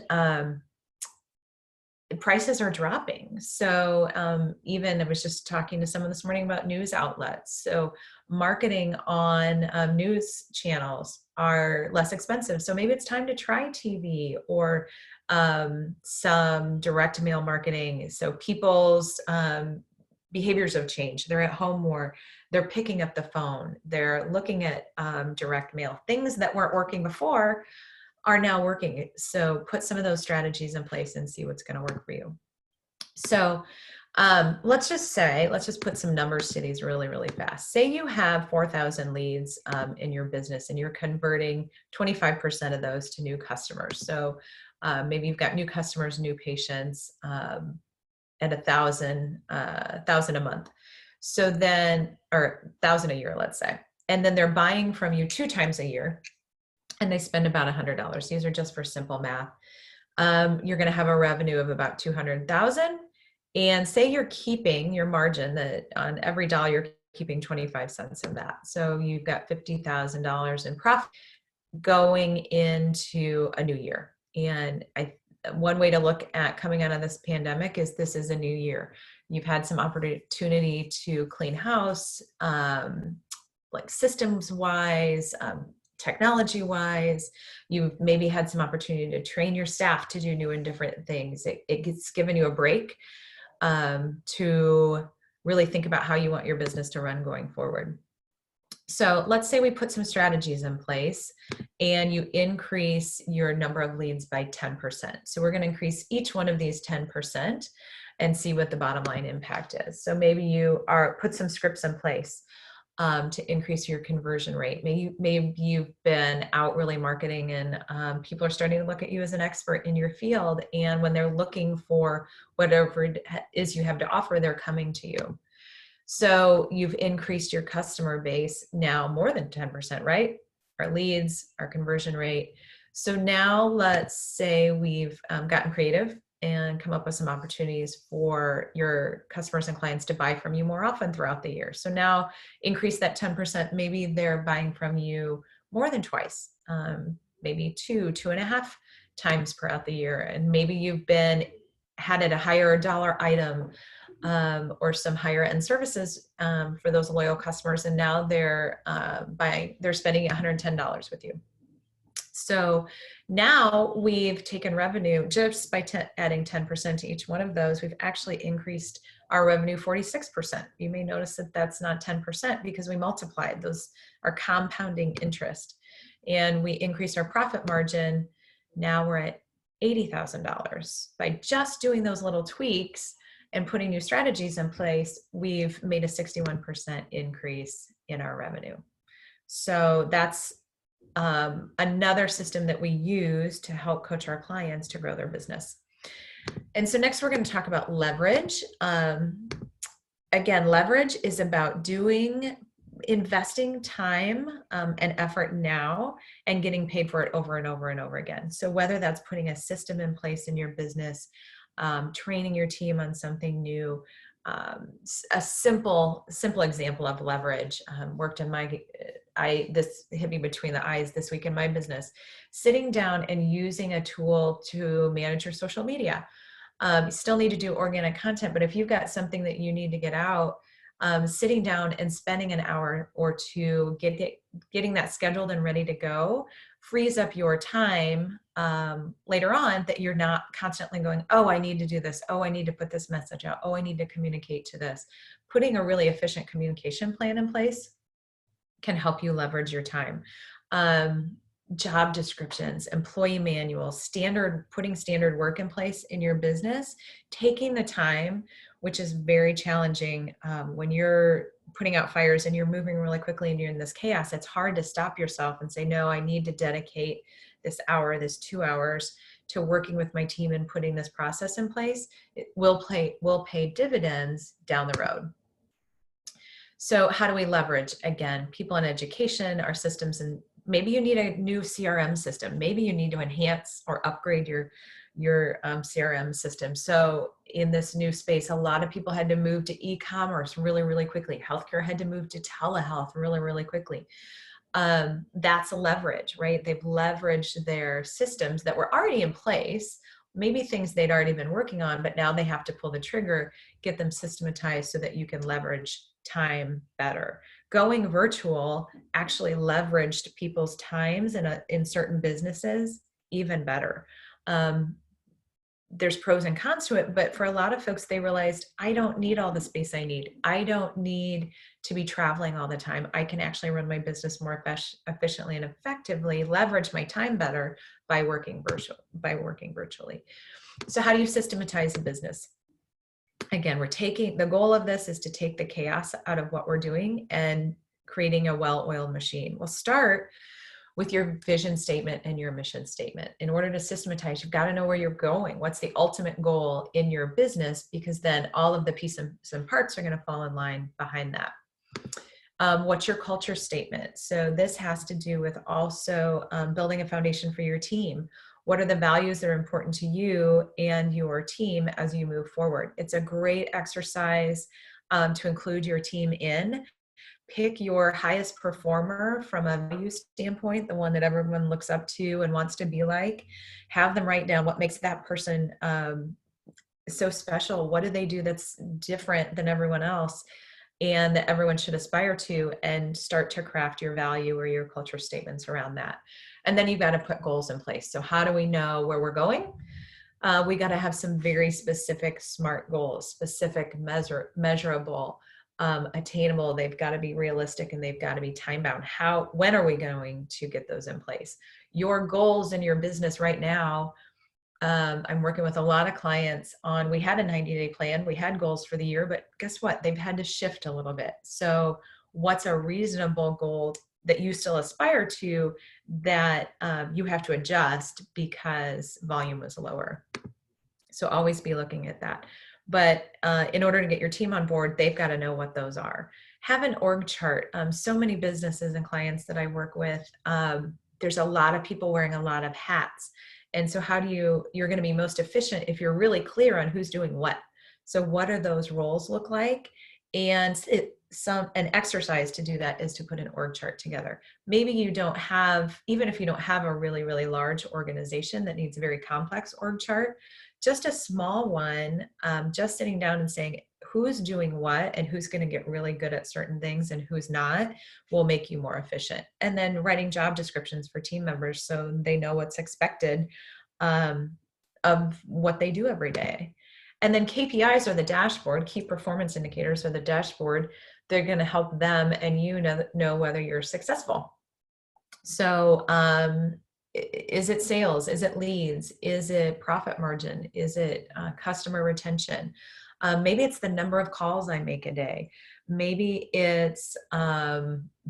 prices are dropping. So even I was just talking to someone this morning about news outlets. So marketing on news channels are less expensive. So maybe it's time to try TV or some direct mail marketing. So people's behaviors have changed. They're at home more. They're picking up the phone. They're looking at direct mail. Things that weren't working before are now working. So put some of those strategies in place and see what's going to work for you. So let's just put some numbers to these really, really fast. Say you have 4,000 leads in your business and you're converting 25% of those to new customers. So maybe you've got new customers, new patients at 1,000 a month. So then, or 1,000 a year, let's say. And then they're buying from you 2 times a year and they spend about $100. These are just for simple math. You're going to have a revenue of about 200,000. And say you're keeping your margin that on every dollar, you're keeping 25 cents of that. So you've got $50,000 in profit going into a new year. And one way to look at coming out of this pandemic is this is a new year. You've had some opportunity to clean house, like systems wise, technology wise. You've maybe had some opportunity to train your staff to do new and different things. It gets given you a break to really think about how you want your business to run going forward. So let's say we put some strategies in place and you increase your number of leads by 10%. So we're going to increase each one of these 10% and see what the bottom line impact is. So maybe you put some scripts in place to increase your conversion rate. Maybe you've been out really marketing and people are starting to look at you as an expert in your field. And when they're looking for whatever it is you have to offer, they're coming to you. So you've increased your customer base now more than 10%, right? Our leads, our conversion rate. So now let's say we've gotten creative and come up with some opportunities for your customers and clients to buy from you more often throughout the year. So now increase that 10%. Maybe they're buying from you more than twice, maybe 2.5 times throughout the year. And maybe you've had it a higher dollar item or some higher end services for those loyal customers. And now they're spending $110 with you. So now we've taken revenue just by adding 10% to each one of those. We've actually increased our revenue 46%. You may notice that that's not 10% because we multiplied. Those are compounding interest. And we increased our profit margin. Now we're at $80,000. By just doing those little tweaks and putting new strategies in place, we've made a 61% increase in our revenue. So that's another system that we use to help coach our clients to grow their business. And so next we're going to talk about leverage. Again, leverage is about investing time and effort now and getting paid for it over and over and over again. So whether that's putting a system in place in your business, training your team on something new, a simple example of leverage worked in this hit me between the eyes this week in my business. Sitting down and using a tool to manage your social media. You still need to do organic content, but if you've got something that you need to get out, sitting down and spending an hour or two getting that scheduled and ready to go frees up your time later on, that you're not constantly going, oh, I need to do this. Oh, I need to put this message out. Oh, I need to communicate to this. Putting a really efficient communication plan in place can help you leverage your time. Job descriptions, employee manuals, putting standard work in place in your business, taking the time, which is very challenging when you're putting out fires and you're moving really quickly and you're in this chaos. It's hard to stop yourself and say, no, I need to dedicate this hour, this 2 hours to working with my team and putting this process in place. It will pay dividends down the road. So how do we leverage? Again, people in education, our systems, and maybe you need a new CRM system. Maybe you need to enhance or upgrade your CRM system. So in this new space, a lot of people had to move to e-commerce really, really quickly. Healthcare had to move to telehealth really, really quickly. That's a leverage, right? They've leveraged their systems that were already in place maybe things they'd already been working on, but now they have to pull the trigger, get them systematized so that you can leverage time better. Going virtual actually leveraged people's times in certain businesses even better. There's pros and cons to it, but for a lot of folks, they realized, I don't need all the space I need. I don't need to be traveling all the time. I can actually run my business more efficiently and effectively, leverage my time better by working virtually. So how do you systematize a business? Again, the goal of this is to take the chaos out of what we're doing and creating a well-oiled machine. We'll start with your vision statement and your mission statement. In order to systematize, you've got to know where you're going. What's the ultimate goal in your business? Because then all of the pieces and parts are going to fall in line behind that. What's your culture statement? So this has to do with also building a foundation for your team. What are the values that are important to you and your team as you move forward? It's a great exercise to include your team in. Pick your highest performer from a value standpoint, the one that everyone looks up to and wants to be like. Have them write down what makes that person so special. What do they do that's different than everyone else and that everyone should aspire to, and start to craft your value or your culture statements around that. And then you've got to put goals in place. So how do we know where we're going? We got to have some very specific SMART goals, specific, measurable, attainable. They've got to be realistic and they've got to be time bound. When are we going to get those in place? Your goals in your business right now, I'm working with a lot of clients on, we had a 90-day plan, we had goals for the year, but guess what? They've had to shift a little bit. So what's a reasonable goal that you still aspire to that you have to adjust because volume was lower? So always be looking at that. But in order to get your team on board, they've got to know what those are. Have an org chart. So many businesses and clients that I work with, there's a lot of people wearing a lot of hats. And so you're going to be most efficient if you're really clear on who's doing what. So what do those roles look like? And an exercise to do that is to put an org chart together. Maybe you don't have, even if you don't have a really, really large organization that needs a very complex org chart, just a small one, just sitting down and saying who's doing what and who's going to get really good at certain things and who's not will make you more efficient. And then writing job descriptions for team members so they know what's expected of what they do every day. And then KPIs are the dashboard, key performance indicators are the dashboard. They're going to help them and you know whether you're successful. So is it sales? Is it leads? Is it profit margin? Is it customer retention? Maybe it's the number of calls I make a day. Maybe it's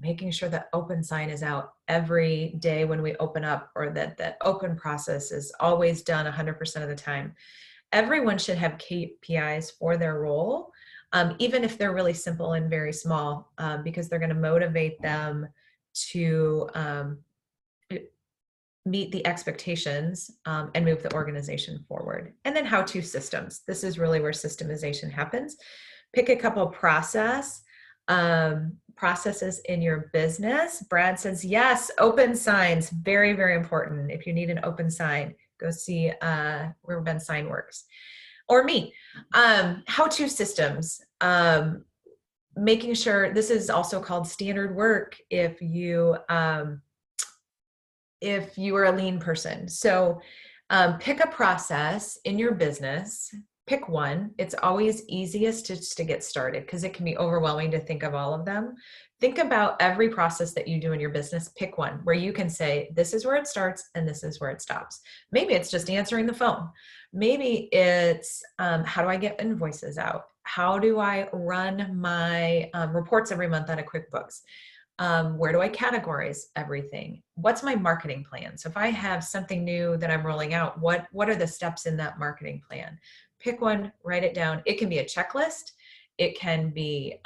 making sure that open sign is out every day when we open up, or that open process is always done 100% of the time. Everyone should have KPIs for their role, even if they're really simple and very small, because they're going to motivate them to meet the expectations and move the organization forward. And then how-to systems. This is really where systemization happens. Pick a couple processes in your business. Brad says, yes, open signs, very, very important. If you need an open sign, go see where Ben Sign works, or me. How-to systems. Making sure, this is also called standard work if you are a lean person. So pick a process in your business, pick one. It's always easiest to get started because it can be overwhelming to think of all of them. Think about every process that you do in your business. Pick one where you can say, this is where it starts and this is where it stops. Maybe it's just answering the phone. Maybe it's how do I get invoices out? How do I run my reports every month out of QuickBooks? Where do I categorize everything? What's my marketing plan? So if I have something new that I'm rolling out, what are the steps in that marketing plan? Pick one, write it down. It can be a checklist. It can be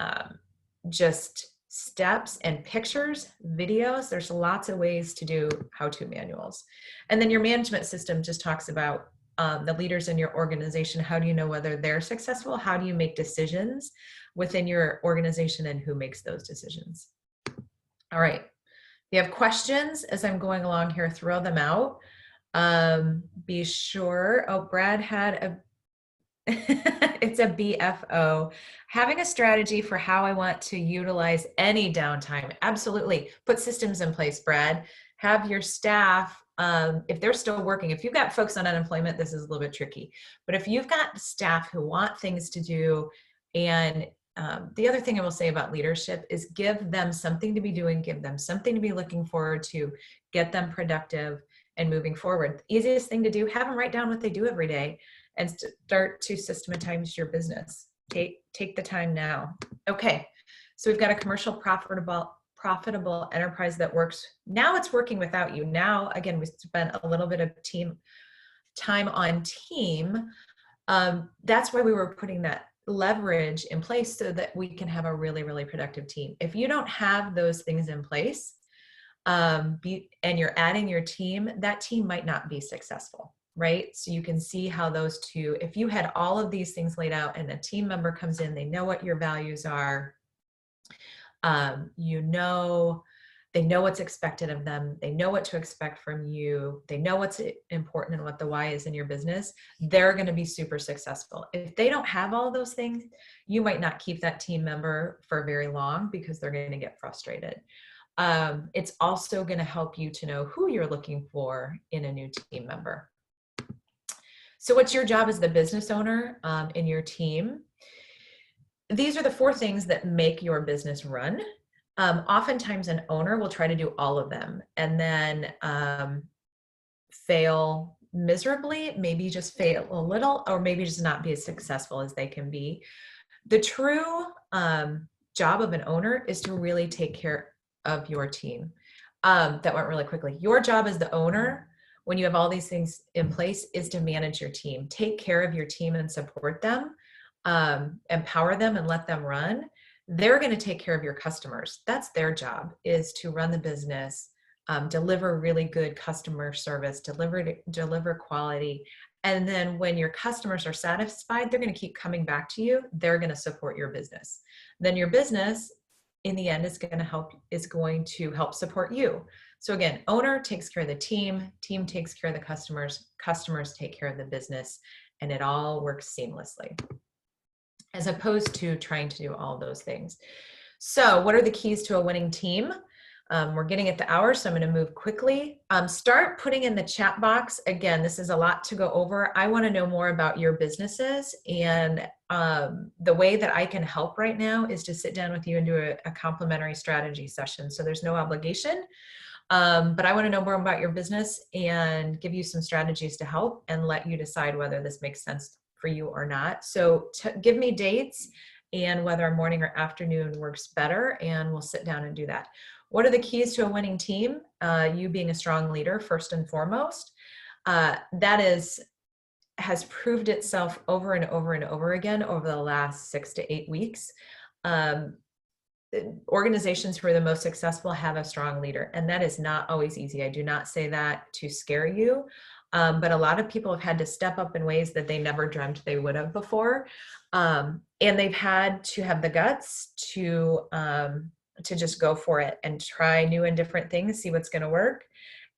just steps and pictures, videos. There's lots of ways to do how-to manuals. And then your management system just talks about the leaders in your organization. How do you know whether they're successful? How do you make decisions within your organization and who makes those decisions? All right. If you have questions as I'm going along here, throw them out. Be sure, oh, Brad had a, it's a BFO. Having a strategy for how I want to utilize any downtime. Absolutely. Put systems in place, Brad. Have your staff, if they're still working, if you've got folks on unemployment, this is a little bit tricky. But if you've got staff who want things to do, and the other thing I will say about leadership is give them something to be doing, give them something to be looking forward to, get them productive and moving forward. The easiest thing to do, have them write down what they do every day and start to systematize your business. Take the time now. Okay, so we've got a commercial profitable enterprise that works. Now it's working without you. Now, again, we spent a little bit of time on team. That's why we were putting that leverage in place so that we can have a really, really productive team. If you don't have those things in place, and you're adding your team, that team might not be successful, right? So you can see how those two, if you had all of these things laid out and a team member comes in, they know what your values are, they know what's expected of them, they know what to expect from you, they know what's important and what the why is in your business, they're going to be super successful. If they don't have all those things, you might not keep that team member for very long because they're going to get frustrated. It's also going to help you to know who you're looking for in a new team member. So what's your job as the business owner in your team? These are the 4 things that make your business run. Oftentimes an owner will try to do all of them and then fail miserably, maybe just fail a little, or maybe just not be as successful as they can be. The true job of an owner is to really take care of your team. That went really quickly. Your job as the owner, when you have all these things in place, is to manage your team. Take care of your team and support them, empower them and let them run. They're going to take care of your customers. That's their job, is to run the business, deliver really good customer service, deliver quality. And then when your customers are satisfied, they're going to keep coming back to you. They're going to support your business. Then your business, in the end, is going to help support you. So again, owner takes care of the team takes care of the customers take care of the business, and it all works seamlessly, as opposed to trying to do all those things. So what are the keys to a winning team? We're getting at the hour, so I'm going to move quickly. Start putting in the chat box. Again, this is a lot to go over. I want to know more about your businesses, and the way that I can help right now is to sit down with you and do a complimentary strategy session. So there's no obligation, but I want to know more about your business and give you some strategies to help and let you decide whether this makes sense for you or not. So give me dates and whether morning or afternoon works better, and we'll sit down and do that. What are the keys to a winning team? You being a strong leader, first and foremost. That has proved itself over and over and over again over the last 6 to 8 weeks. Organizations who are the most successful have a strong leader, and that is not always easy. I do not say that to scare you, but a lot of people have had to step up in ways that they never dreamt they would have before, and they've had to have the guts to just go for it and try new and different things, see what's going to work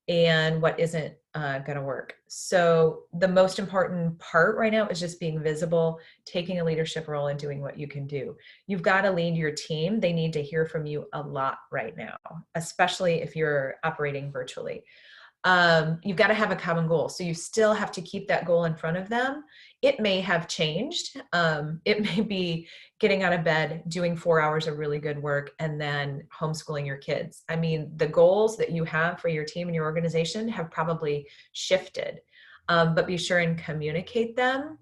and what isn't going to work. So the most important part right now is just being visible, taking a leadership role and doing what you can do. You've got to lead your team. They need to hear from you a lot right now, especially if you're operating virtually. You've got to have a common goal. So you still have to keep that goal in front of them. It may have changed. It may be getting out of bed, doing 4 hours of really good work, and then homeschooling your kids. I mean, the goals that you have for your team and your organization have probably shifted, but be sure and communicate them.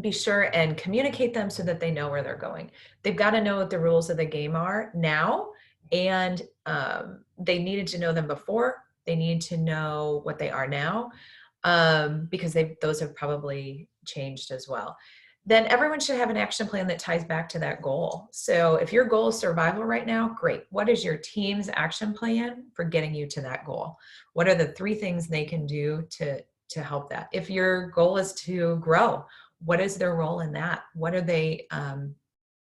Be sure and communicate them so that they know where they're going. They've got to know what the rules of the game are now, and they needed to know them before. They need to know what they are now, because those have probably changed as well. Then everyone should have an action plan that ties back to that goal. So if your goal is survival right now, great. What is your team's action plan for getting you to that goal? What are the 3 things they can do to help that? If your goal is to grow, what is their role in that? What are they,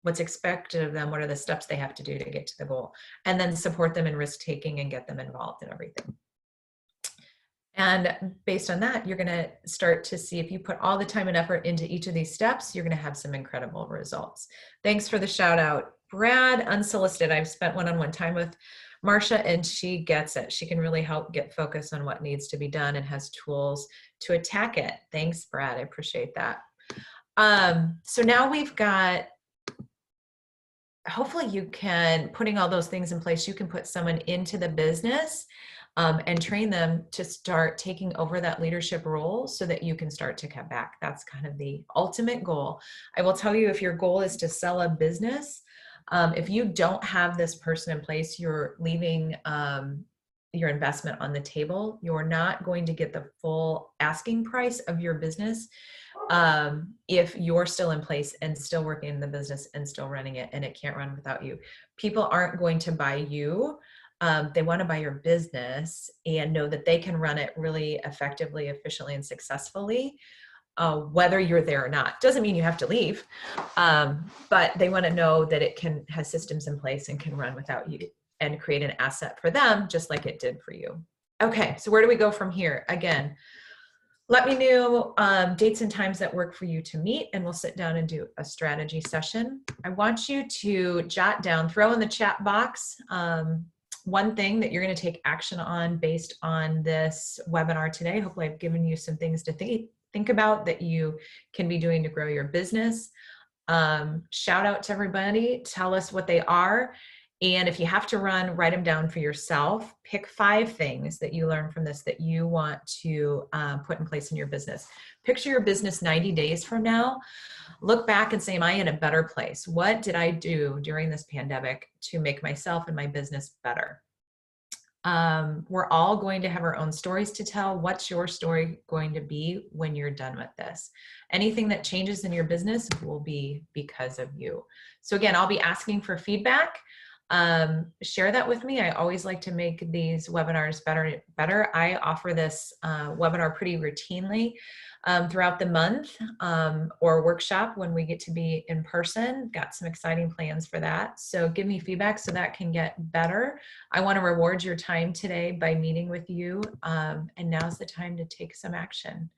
what's expected of them? What are the steps they have to do to get to the goal? And then support them in risk taking and get them involved in everything. And based on that, you're going to start to see if you put all the time and effort into each of these steps, you're going to have some incredible results. Thanks for the shout out, Brad. Unsolicited. I've spent one-on-one time with Marsha and she gets it. She can really help get focused on what needs to be done and has tools to attack it. Thanks, Brad. I appreciate that. So now we've got, hopefully you can, putting all those things in place, you can put someone into the business and train them to start taking over that leadership role so that you can start to cut back. That's kind of the ultimate goal. I will tell you, if your goal is to sell a business, if you don't have this person in place, you're leaving your investment on the table. You're not going to get the full asking price of your business if you're still in place and still working in the business and still running it, and it can't run without you. People aren't going to buy you. They want to buy your business and know that they can run it really effectively, efficiently, and successfully, whether you're there or not. Doesn't mean you have to leave, but they want to know that it has systems in place and can run without you and create an asset for them, just like it did for you. Okay, so where do we go from here? Again, let me know dates and times that work for you to meet, and we'll sit down and do a strategy session. I want you to jot down, throw in the chat box, one thing that you're going to take action on based on this webinar today. Hopefully I've given you some things to think about that you can be doing to grow your business. Shout out to everybody, tell us what they are. And if you have to run, write them down for yourself. Pick 5 things that you learn from this that you want to put in place in your business. Picture your business 90 days from now. Look back and say, am I in a better place? What did I do during this pandemic to make myself and my business better? We're all going to have our own stories to tell. What's your story going to be when you're done with this? Anything that changes in your business will be because of you. So again, I'll be asking for feedback. Share that with me. I always like to make these webinars better. I offer this webinar pretty routinely throughout the month, or workshop when we get to be in person. Got some exciting plans for that. So give me feedback so that can get better. I want to reward your time today by meeting with you. And now's the time to take some action.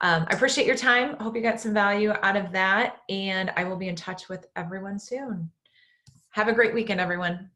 I appreciate your time. I hope you got some value out of that. And I will be in touch with everyone soon. Have a great weekend, everyone.